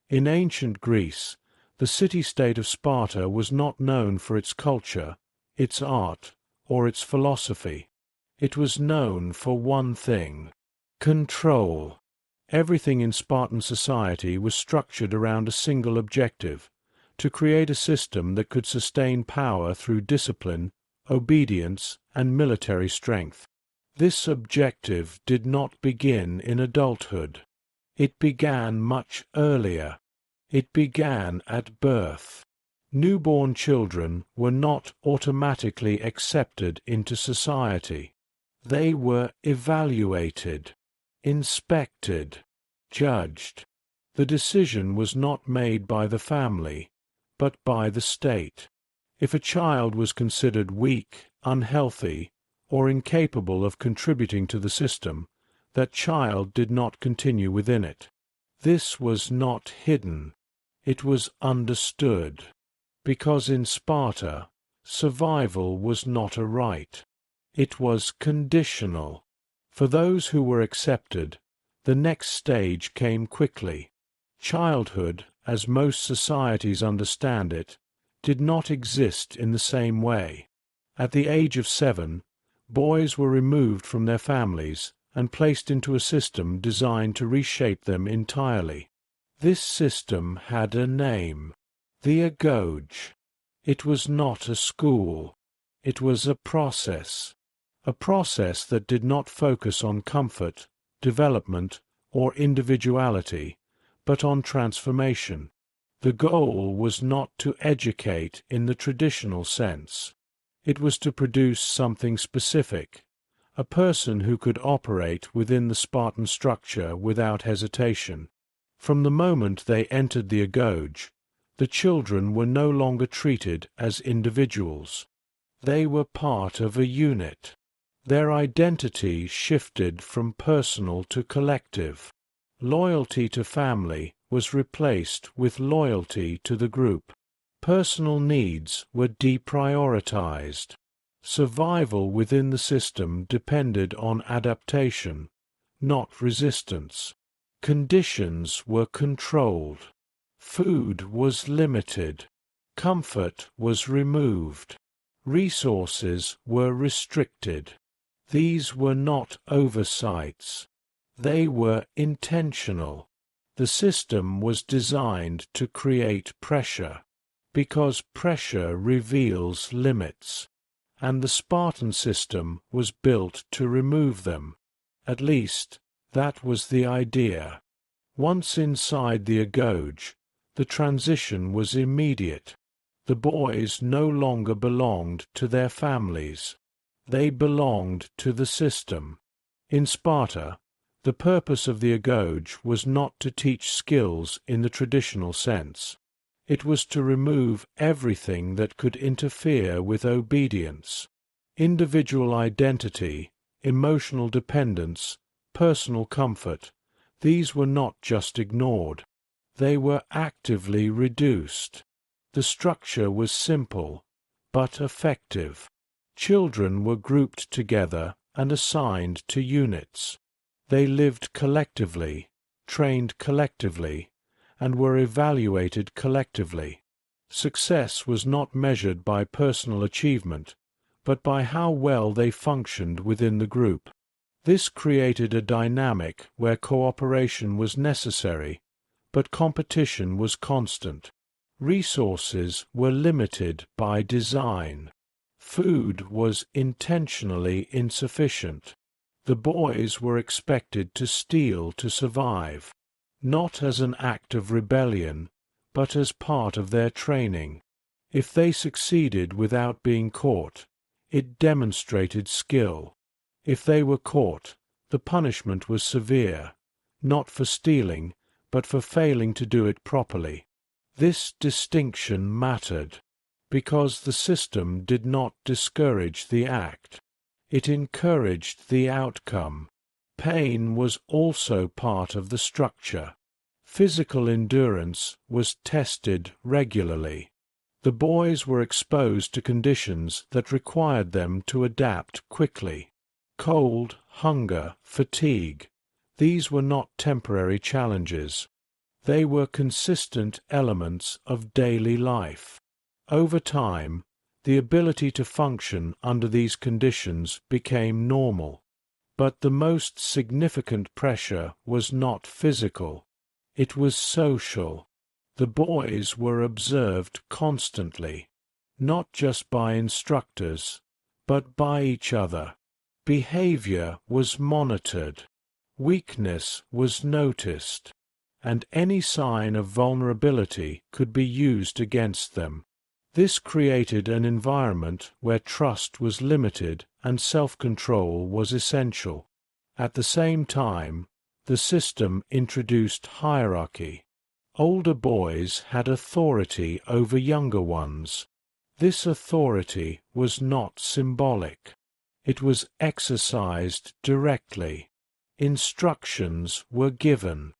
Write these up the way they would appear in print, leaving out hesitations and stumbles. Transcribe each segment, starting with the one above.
In ancient Greece, the city-state of Sparta was not known for its culture, its art, or its philosophy. It was known for one thing: control. Everything in Spartan society was structured around a single objective: to create a system that could sustain power through discipline, obedience, and military strength. This objective did not begin in adulthood. It began much earlier. It began at birth. Newborn children were not automatically accepted into society. They were evaluated, inspected, judged. The decision was not made by the family, but by the state. If a child was considered weak, unhealthy, or incapable of contributing to the system, that child did not continue within it. This was not hidden. It was understood. Because in Sparta, survival was not a right. It was conditional. For those who were accepted, the next stage came quickly. Childhood, as most societies understand it, did not exist in the same way. At the age of 7, boys were removed from their families and placed into a system designed to reshape them entirely. This system had a name: the agoge. It was not a school. It was a process that did not focus on comfort, development, or individuality, but on transformation. The goal was not to educate in the traditional sense. It was to produce something specific, a person who could operate within the Spartan structure without hesitation. From the moment they entered the agoge, the children were no longer treated as individuals. They were part of a unit. Their identity shifted from personal to collective. Loyalty to family was replaced with loyalty to the group. Personal needs were deprioritized. Survival within the system depended on adaptation, not resistance. Conditions were controlled. Food was limited. Comfort was removed. Resources were restricted. These were not oversights. They were intentional. The system was designed to create pressure, because pressure reveals limits, and the Spartan system was built to remove them. At least, that was the idea. Once inside the agoge, the transition was immediate. The boys no longer belonged to their families. They belonged to the system. In Sparta, the purpose of the agoge was not to teach skills in the traditional sense. It was to remove everything that could interfere with obedience. Individual identity, emotional dependence, personal comfort, these were not just ignored. They were actively reduced. The structure was simple, but effective. Children were grouped together and assigned to units. They lived collectively, trained collectively, and were evaluated collectively. Success was not measured by personal achievement, but by how well they functioned within the group. This created a dynamic where cooperation was necessary, but competition was constant. Resources were limited by design. Food was intentionally insufficient. The boys were expected to steal to survive, not as an act of rebellion, but as part of their training. If they succeeded without being caught, it demonstrated skill. If they were caught, the punishment was severe, not for stealing, but for failing to do it properly. This distinction mattered, because the system did not discourage the act. It encouraged the outcome. Pain was also part of the structure. Physical endurance was tested regularly. The boys were exposed to conditions that required them to adapt quickly. Cold, hunger, fatigue. These were not temporary challenges. They were consistent elements of daily life. Over time, the ability to function under these conditions became normal. But the most significant pressure was not physical. It was social. The boys were observed constantly, not just by instructors, but by each other. Behavior was monitored. Weakness was noticed, and any sign of vulnerability could be used against them. This created an environment where trust was limited and self-control was essential. At the same time, the system introduced hierarchy. Older boys had authority over younger ones. This authority was not symbolic. It was exercised directly. Instructions were given.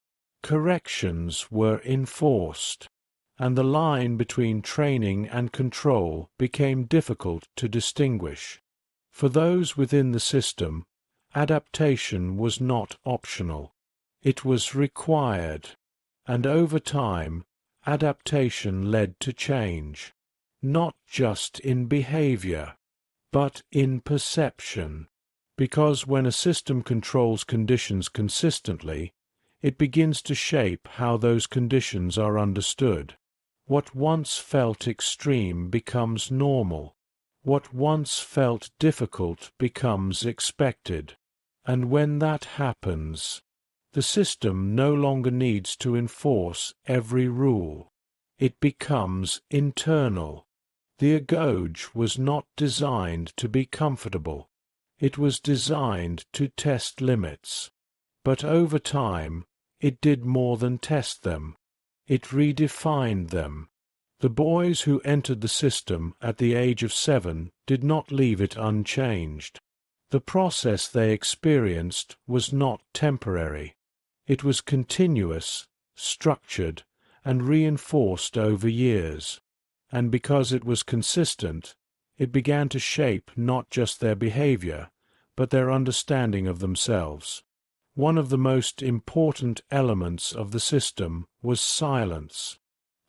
Corrections were enforced, and the line between training and control became difficult to distinguish. For those within the system, adaptation was not optional. It was required, and over time, adaptation led to change, not just in behavior, but in perception. Because when a system controls conditions consistently, it begins to shape how those conditions are understood. What once felt extreme becomes normal. What once felt difficult becomes expected. And when that happens, the system no longer needs to enforce every rule. It becomes internal. The agoge was not designed to be comfortable. It was designed to test limits. But over time, it did more than test them. It redefined them. The boys who entered the system at the age of 7 did not leave it unchanged. The process they experienced was not temporary. It was continuous, structured, and reinforced over years. And because it was consistent, it began to shape not just their behavior, but their understanding of themselves. One of the most important elements of the system was silence.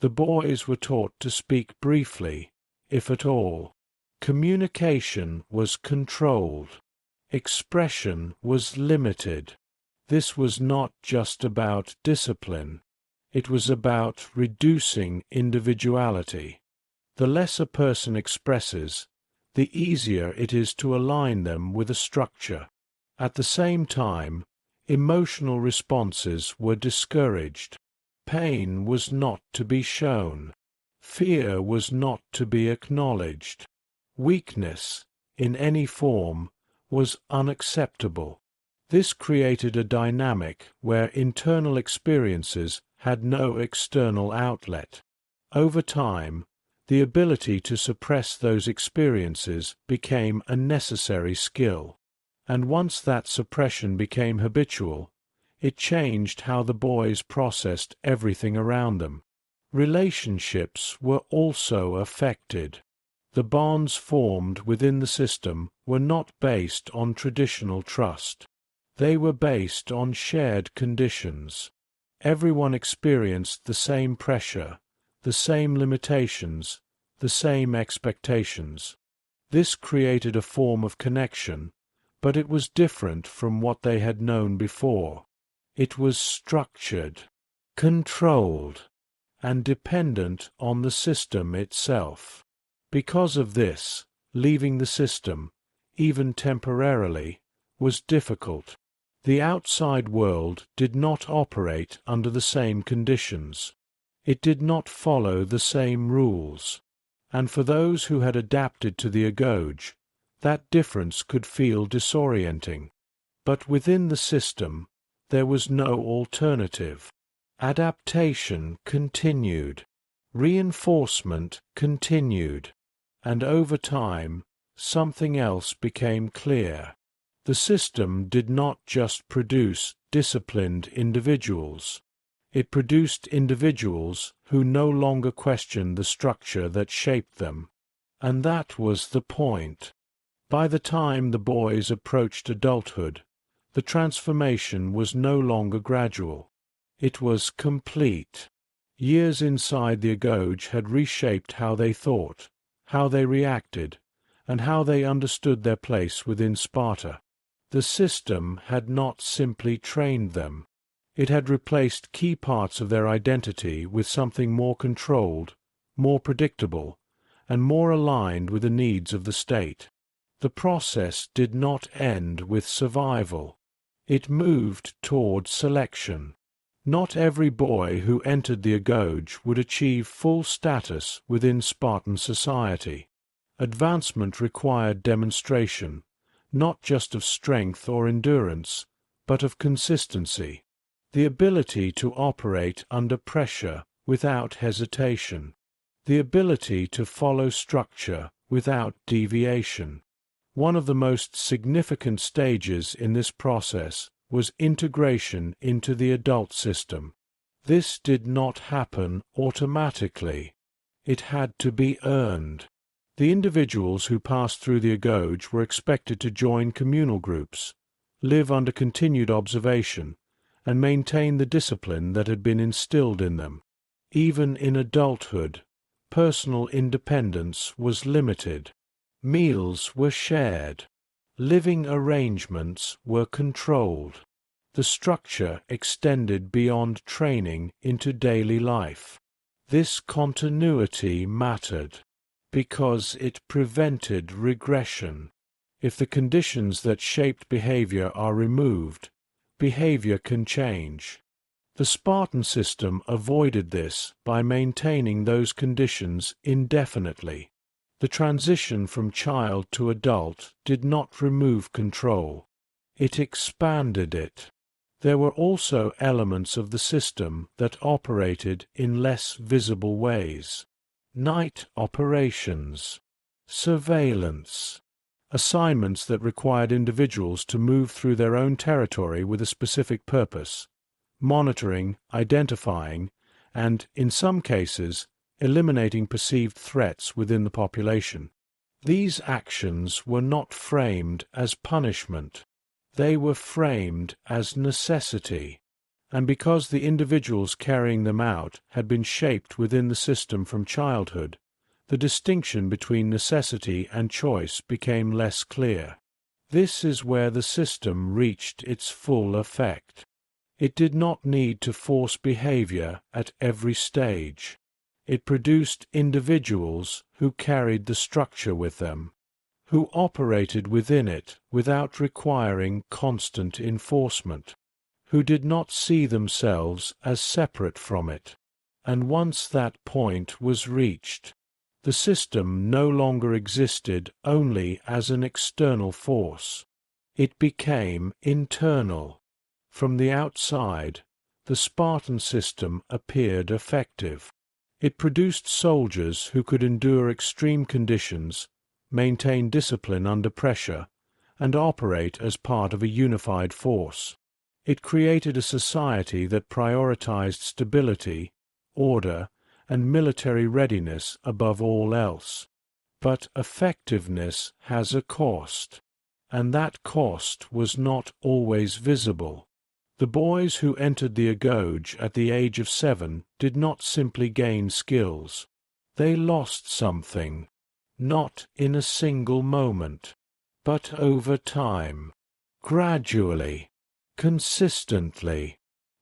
The boys were taught to speak briefly, if at all. Communication was controlled. Expression was limited. This was not just about discipline. It was about reducing individuality. The less a person expresses, the easier it is to align them with a structure. At the same time, emotional responses were discouraged. Pain was not to be shown. Fear was not to be acknowledged. Weakness, in any form, was unacceptable. This created a dynamic where internal experiences had no external outlet. Over time, the ability to suppress those experiences became a necessary skill. And once that suppression became habitual, it changed how the boys processed everything around them. Relationships were also affected. The bonds formed within the system were not based on traditional trust. They were based on shared conditions. Everyone experienced the same pressure, the same limitations, the same expectations. This created a form of connection, but it was different from what they had known before. It was structured, controlled, and dependent on the system itself. Because of this, leaving the system, even temporarily, was difficult. The outside world did not operate under the same conditions. It did not follow the same rules. And for those who had adapted to the agoge, that difference could feel disorienting. But within the system, there was no alternative. Adaptation continued. Reinforcement continued. And over time, something else became clear. The system did not just produce disciplined individuals. It produced individuals who no longer questioned the structure that shaped them. And that was the point. By the time the boys approached adulthood, the transformation was no longer gradual. It was complete. Years inside the agoge had reshaped how they thought, how they reacted, and how they understood their place within Sparta. The system had not simply trained them. It had replaced key parts of their identity with something more controlled, more predictable, and more aligned with the needs of the state. The process did not end with survival. It moved toward selection. Not every boy who entered the agoge would achieve full status within Spartan society. Advancement required demonstration, not just of strength or endurance, but of consistency, the ability to operate under pressure without hesitation, the ability to follow structure without deviation. One of the most significant stages in this process was integration into the adult system. This did not happen automatically. It had to be earned. The individuals who passed through the agoge were expected to join communal groups, live under continued observation, and maintain the discipline that had been instilled in them. Even in adulthood, personal independence was limited. Meals were shared. Living arrangements were controlled. The structure extended beyond training into daily life. This continuity mattered because it prevented regression. If the conditions that shaped behavior are removed, behavior can change. The Spartan system avoided this by maintaining those conditions indefinitely. The transition from child to adult did not remove control. It expanded it. There were also elements of the system that operated in less visible ways. Night operations, surveillance, assignments that required individuals to move through their own territory with a specific purpose, monitoring, identifying, and, in some cases, eliminating perceived threats within the population. These actions were not framed as punishment. They were framed as necessity. And because the individuals carrying them out had been shaped within the system from childhood, the distinction between necessity and choice became less clear. This is where the system reached its full effect. It did not need to force behavior at every stage. It produced individuals who carried the structure with them, who operated within it without requiring constant enforcement, who did not see themselves as separate from it. And once that point was reached, the system no longer existed only as an external force. It became internal. From the outside, the Spartan system appeared effective. It produced soldiers who could endure extreme conditions, maintain discipline under pressure, and operate as part of a unified force. It created a society that prioritized stability, order, and military readiness above all else. But effectiveness has a cost, and that cost was not always visible. The boys who entered the agoge at the age of 7 did not simply gain skills. They lost something, not in a single moment, but over time, gradually, consistently.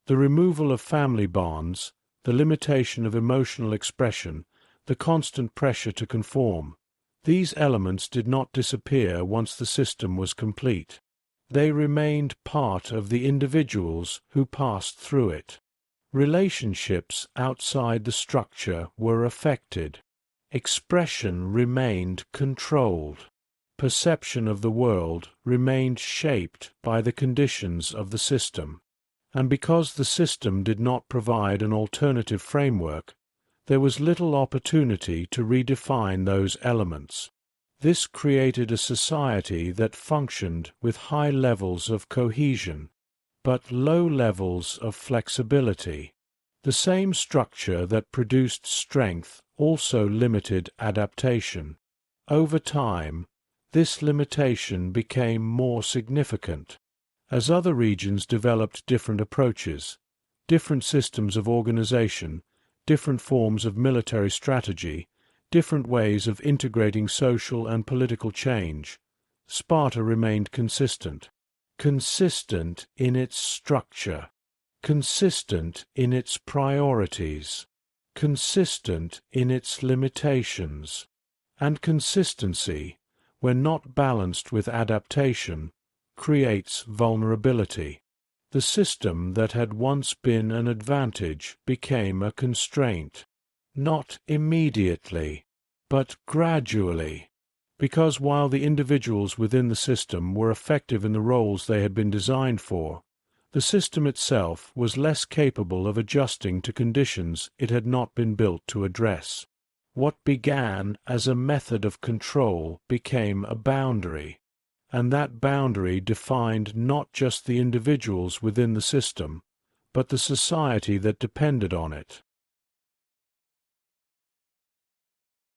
The removal of family bonds, the limitation of emotional expression, the constant pressure to conform, these elements did not disappear once the system was complete. They remained part of the individuals who passed through it. Relationships outside the structure were affected. Expression remained controlled. Perception of the world remained shaped by the conditions of the system. And because the system did not provide an alternative framework, there was little opportunity to redefine those elements. This created a society that functioned with high levels of cohesion, but low levels of flexibility. The same structure that produced strength also limited adaptation. Over time, this limitation became more significant. As other regions developed different approaches, different systems of organization, different forms of military strategy, different ways of integrating social and political change, Sparta remained consistent. Consistent in its structure, consistent in its priorities, consistent in its limitations. And consistency, when not balanced with adaptation, creates vulnerability. The system that had once been an advantage became a constraint. Not immediately, but gradually. Because while the individuals within the system were effective in the roles they had been designed for, the system itself was less capable of adjusting to conditions it had not been built to address. What began as a method of control became a boundary, and that boundary defined not just the individuals within the system, but the society that depended on it.